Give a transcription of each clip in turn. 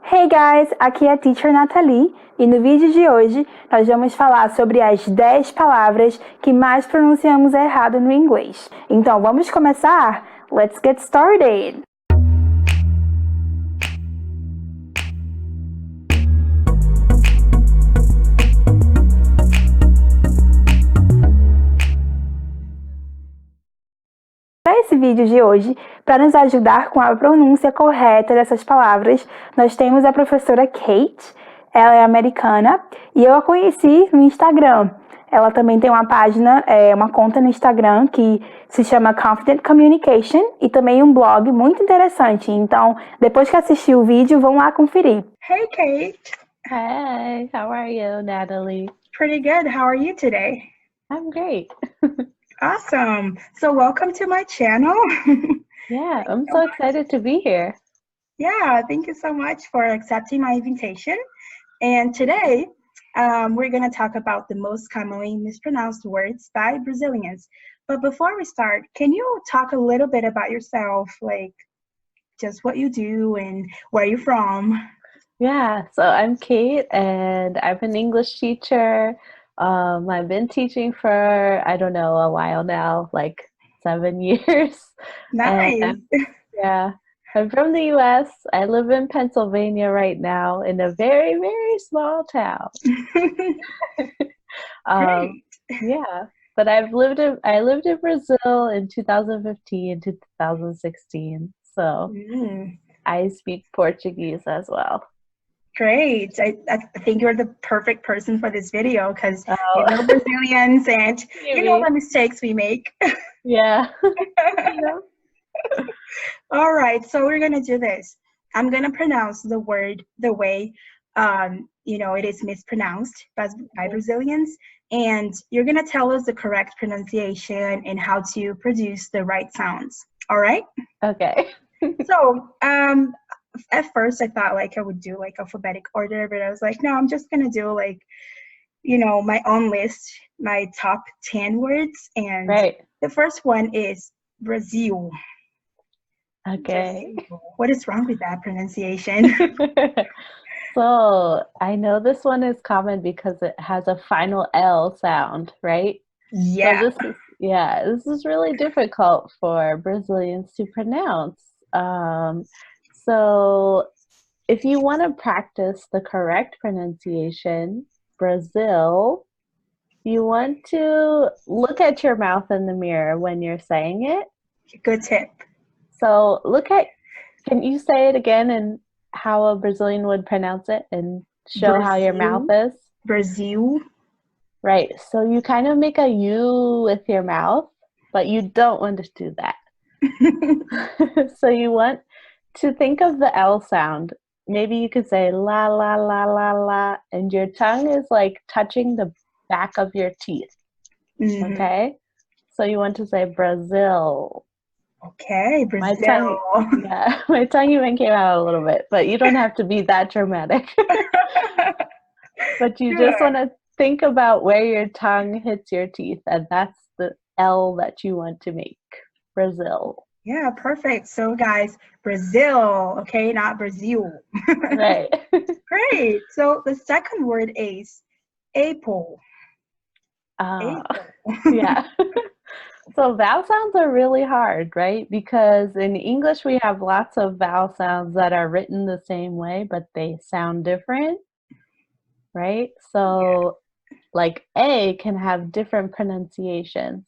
Hey guys, aqui é a Teacher Nathalie e no vídeo de hoje nós vamos falar sobre as 10 palavras que mais pronunciamos errado no inglês. Então vamos começar? Let's get started! Para esse vídeo de hoje, para nos ajudar com a pronúncia correta dessas palavras, nós temos a professora Kate. Ela é americana e eu a conheci no Instagram. Ela também tem uma página, uma conta no Instagram que se chama Confident Communication e também um blog muito interessante. Então, depois que assistir o vídeo, vão lá conferir. Hey, Kate. Hey, how are you, Natalie? Pretty good. How are you today? I'm great. Awesome. So welcome to my channel. Yeah, I'm so excited to be here. Yeah, thank you so much for accepting my invitation. And today, we're going to talk about the most commonly mispronounced words by Brazilians. But before we start, can you talk a little bit about yourself, like just what you do and where you're from? Yeah, so I'm Kate and I'm an English teacher. I've been teaching for, I don't know, a while now, like 7 years. Nice. And I'm from the US. I live in Pennsylvania right now in a very, very small town. Great. Yeah, but I lived in Brazil in 2015 to 2016. So I speak Portuguese as well. Great. I think you're the perfect person for this video because you know Brazilians and you know the mistakes we make. Yeah. All right, so we're gonna do this. I'm gonna pronounce the word the way it is mispronounced by Brazilians, and you're gonna tell us the correct pronunciation and how to produce the right sounds. All right? Okay. So at first I thought like I would do like alphabetic order, but I was like, no, I'm just gonna do like my own list, my top 10 words, and the first one is Brazil. Okay. Brazil. What is wrong with that pronunciation? So I know this one is common because it has a final L sound, right? Yeah. So this is really difficult for Brazilians to pronounce. So if you want to practice the correct pronunciation, Brazil, you want to look at your mouth in the mirror when you're saying it. Good tip. So can you say it again and how a Brazilian would pronounce it and show Brazil. How your mouth is? Brazil. Right. So you kind of make a U with your mouth, but you don't want to do that. So you want to think of the L sound. Maybe you could say la, la, la, la, la, and your tongue is like touching the back of your teeth. Mm-hmm. Okay? So you want to say Brazil. Okay, Brazil. My tongue even came out a little bit, but you don't have to be that dramatic. But you just want to think about where your tongue hits your teeth, and that's the L that you want to make. Brazil. Yeah, perfect. So guys, Brazil, okay, not Brazil. Right. Great. So the second word is April. Yeah. So vowel sounds are really hard, right? Because in English we have lots of vowel sounds that are written the same way, but they sound different, right? So like A can have different pronunciations.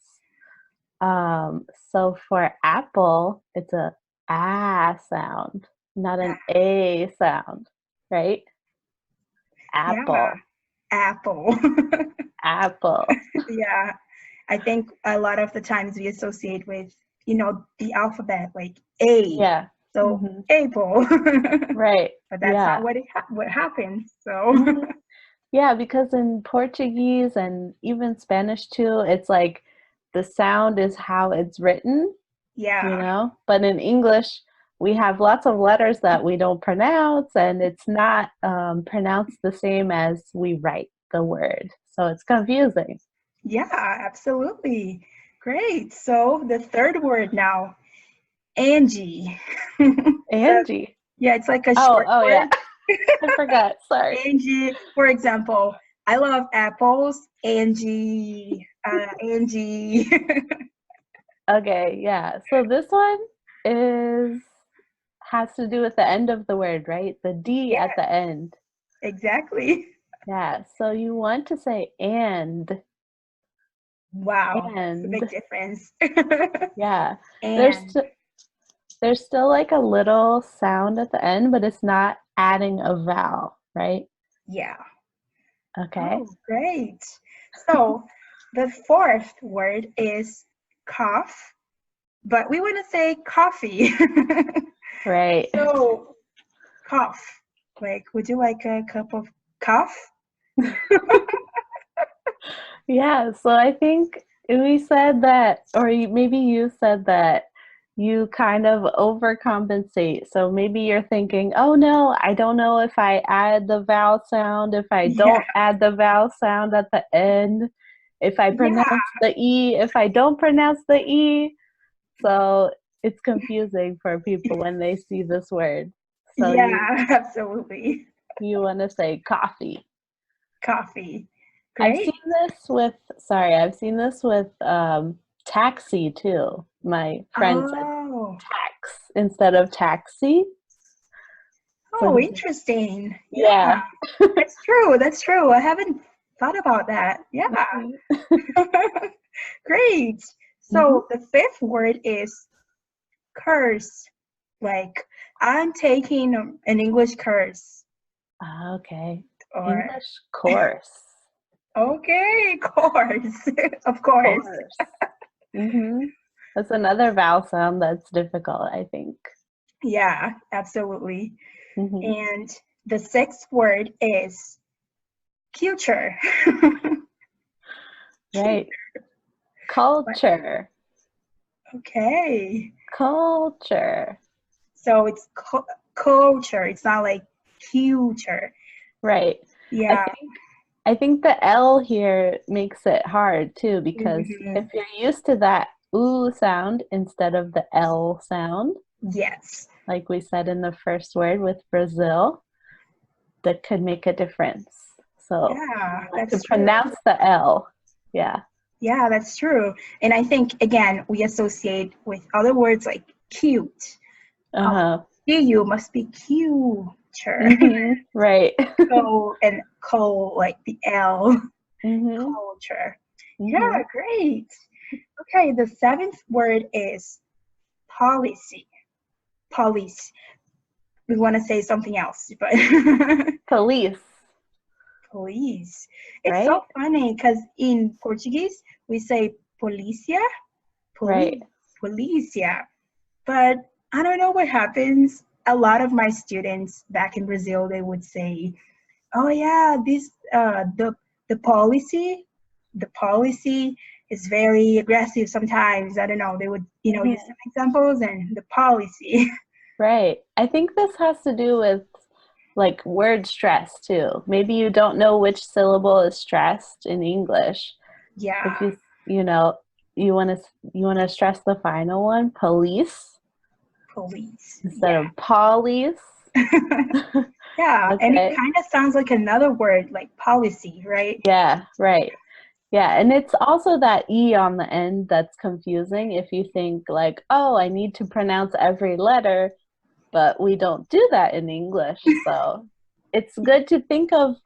So for apple, it's a sound, not an A sound, right? Apple. Yeah. Apple. Apple. Yeah. I think a lot of the times we associate with, the alphabet, like A. Yeah. So Apple. Right. But that's not what happens. So. Yeah, because in Portuguese and even Spanish too, it's like the sound is how it's written. Yeah. But in English, we have lots of letters that we don't pronounce, and it's not pronounced the same as we write the word. So it's confusing. Yeah, absolutely. Great. So the third word now, Angie. Angie. Yeah, it's like a short word. Yeah. I forgot. Sorry. Angie, for example, I love apples. Angie, Angie. Okay, yeah. So this one has to do with the end of the word, right? The D Yeah, at the end. exactly. Yeah. So you want to say and. Wow, it's a And big difference. yeah. There's And there's still like a little sound at the end, but it's not adding a vowel, right? yeah. Okay. Oh, great. So the fourth word is cough, but we want to say coffee. Right. So cough. Like, would you like a cup of cough? Yeah, so I think we said that, or maybe you said that you kind of overcompensate. So maybe you're thinking, oh no, I don't know if I add the vowel sound, if I Yeah, don't add the vowel sound at the end, if I yeah, pronounce the E, if I don't pronounce the E. So it's confusing for people when they see this word. So yeah, absolutely. you want to say coffee. Coffee. I've Great. I've seen this with taxi too. My friend said Oh, tax instead of taxi. So oh, interesting. Yeah, yeah. that's true. That's true. I haven't thought about that. Yeah. Mhm. Great. Mhm. So the fifth word is curse. Like, I'm taking an English course. Okay. Or, English course. okay, course. Of course. Course. Mhm. That's another vowel sound that's difficult, I think. Yeah, absolutely. Mhm. And the sixth word is culture. Right. Culture. Okay. Culture. So it's culture. It's not like culture. Right. I Yeah. think I think the L here makes it hard too because if Mhm. you're used to that oo sound instead of the L sound, Yes. like we said in the first word with Brazil, that could make a difference. So Yeah, you want to that's true. pronounce the L. Yeah. Yeah, that's true. And I think, again, we associate with other words like cute. Oh, Uh-huh. you must be culture. Right. So, and like the L, Mhm. culture. Yeah, Mhm. great. Okay, the seventh word is policy. Police. We want to say something else, but Police, police. It's so right? funny because in Portuguese we say policia, Right. police, policia. But I don't know what happens. A lot of my students back in Brazil, they would say, "Oh yeah, this the policy is very aggressive sometimes." I don't know. They would, use Mhm. some examples and the policy. Right. I think this has to do with like word stress too. Maybe you don't know which syllable is stressed in English. Yeah, If you know, you want to stress the final one, police police. instead of police. Yeah. Yeah, and it Okay. kind of sounds like another word, like policy, right? Yeah, right. Yeah, and it's also that E on the end that's confusing if you think like, oh, I need to pronounce every letter, but we don't do that in English. So it's good to think of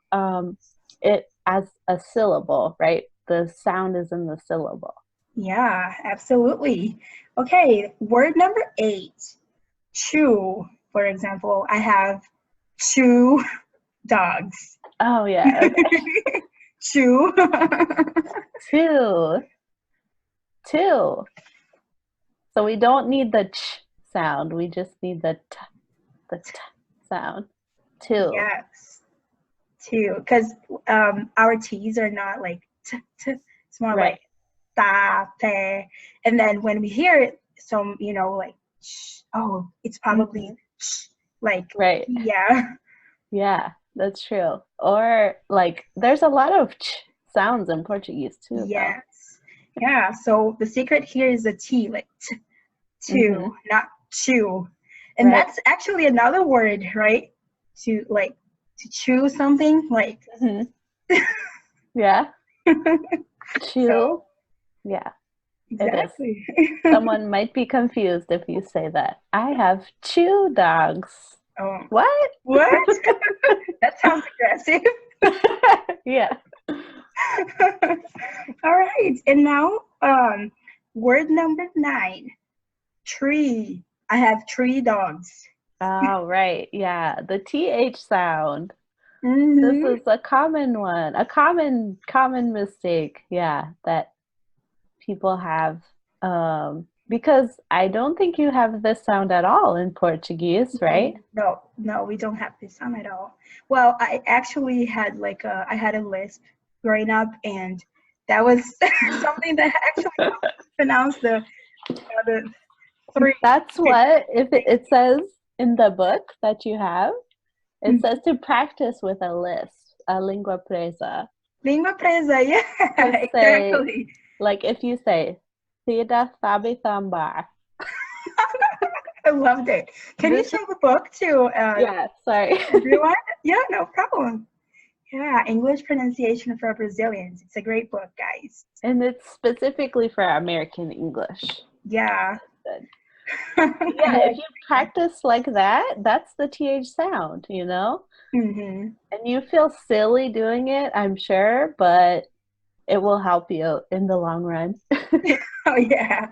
it as a syllable, right? The sound is in the syllable. Yeah, absolutely. Okay, word number 8, chew. For example, I have 2 dogs. Oh, yeah. Okay. Chew. Two. Two. So we don't need the ch sound. We just need the t sound. Two. Yes, 2. Because our T's are not like t. It's more Right. like ta, te. And then when we hear it, some, like, oh, it's probably Mhm. like, Right. yeah. Yeah, that's true. Or like there's a lot of ch sounds in Portuguese too, though. Yes. Yeah. So the secret here is the T, like Hmm. two, not chew. And Right. that's actually another word, right? to chew something like. Mhm. Yeah. Chew. Yeah. Exactly. Someone might be confused if you say that. I have 2 dogs. Oh, What? what? That sounds aggressive. Yeah. All right, and now word number 9, tree. I have 3 dogs. Oh, right. Yeah. The TH sound. Mm-hmm. This is a common one. A common mistake. Yeah, that people have. Because I don't think you have this sound at all in Portuguese, right? No, we don't have this sound at all. Well, I actually had I had a lisp growing up, and that was something that actually pronounced the 3. That's what, if it says in the book that you have, it says to practice with a lisp, a língua presa. Língua presa, yeah, exactly. Like if you say, Cida sabe sambar. I loved it. Can you show the book to Yeah, sorry. everyone? Yeah, no problem. Yeah, English pronunciation for Brazilians. It's a great book, guys. And it's specifically for American English. Yeah. Yeah, if you practice like that, that's the TH sound, you know? Mm-hmm. And you feel silly doing it, I'm sure, but it will help you in the long run. Oh, yeah,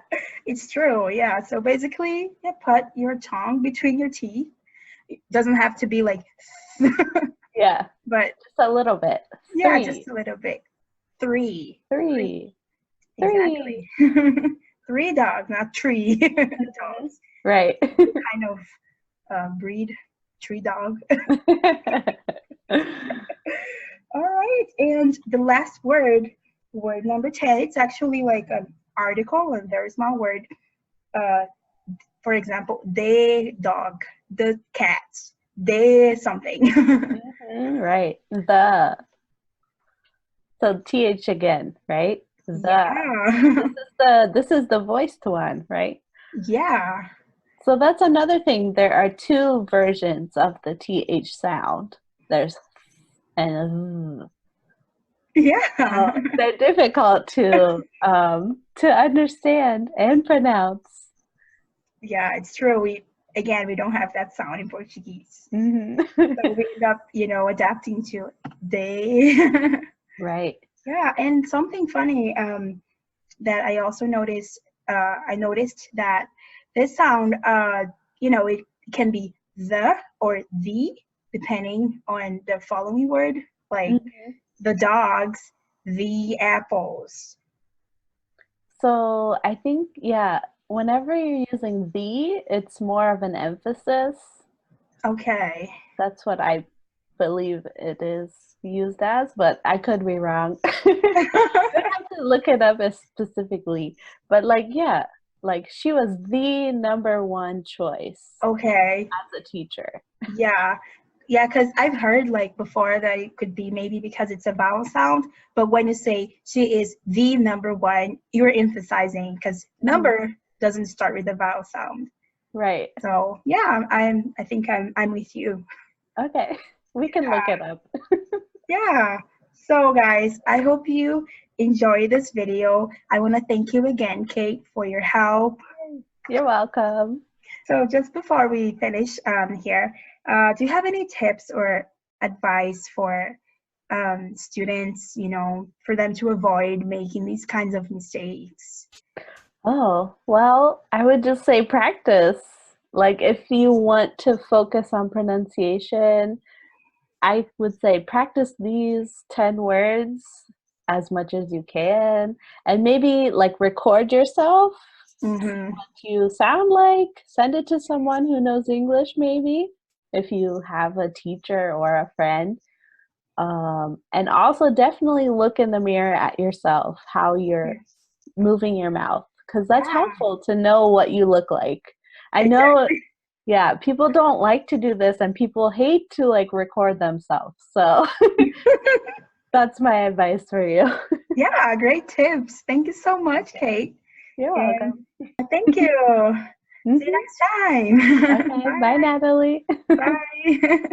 it's true. Yeah, so basically, put your tongue between your teeth. It doesn't have to be like, Yeah, but just a little bit. yeah, 3. just a little bit. 3. 3. Exactly. 3 dogs, not 3 dogs. Right. Kind of breed, 3 dog. All right, and the last word number 10, it's actually like an article, a very small word. For example, the dog, the cats, the something. Right. The. So TH again, right? The. Yeah. This is the voiced one, right? Yeah. So that's another thing. There are 2 versions of the TH sound. There's and Yeah. they're difficult to understand and pronounce. Yeah, it's true. We don't have that sound in Portuguese. Mm-hmm. So we end up, adapting to they. Right. Yeah, and something funny that I also noticed. I noticed that this sound, it can be the or the, depending on the following word, like the dogs, the apples. So I think, yeah, whenever you're using the, it's more of an emphasis. Okay. That's what I believe it is used as, but I could be wrong. I have to look it up as specifically. But yeah, she was the number 1 choice. Okay. As a teacher. Yeah. Yeah, because I've heard before that it could be maybe because it's a vowel sound, but when you say she is the number 1, you're emphasizing because number doesn't start with a vowel sound. Right. So yeah, I think I'm with you. Okay. We can look it up. Yeah. So guys, I hope you enjoy this video. I want to thank you again, Kate, for your help. You're welcome. So just before we finish here, do you have any tips or advice for students, for them to avoid making these kinds of mistakes? Oh, well, I would just say practice. If you want to focus on pronunciation, I would say practice these 10 words as much as you can, and maybe record yourself. What you sound like, send it to someone who knows English, maybe if you have a teacher or a friend. And also definitely look in the mirror at yourself, how you're moving your mouth, because that's helpful to know what you look like. I know, yeah, people don't like to do this, and people hate to record themselves. So that's my advice for you. Yeah, great tips. Thank you so much, Kate. You're welcome. Thank you. See you next time. Okay, bye, Natalie. Bye.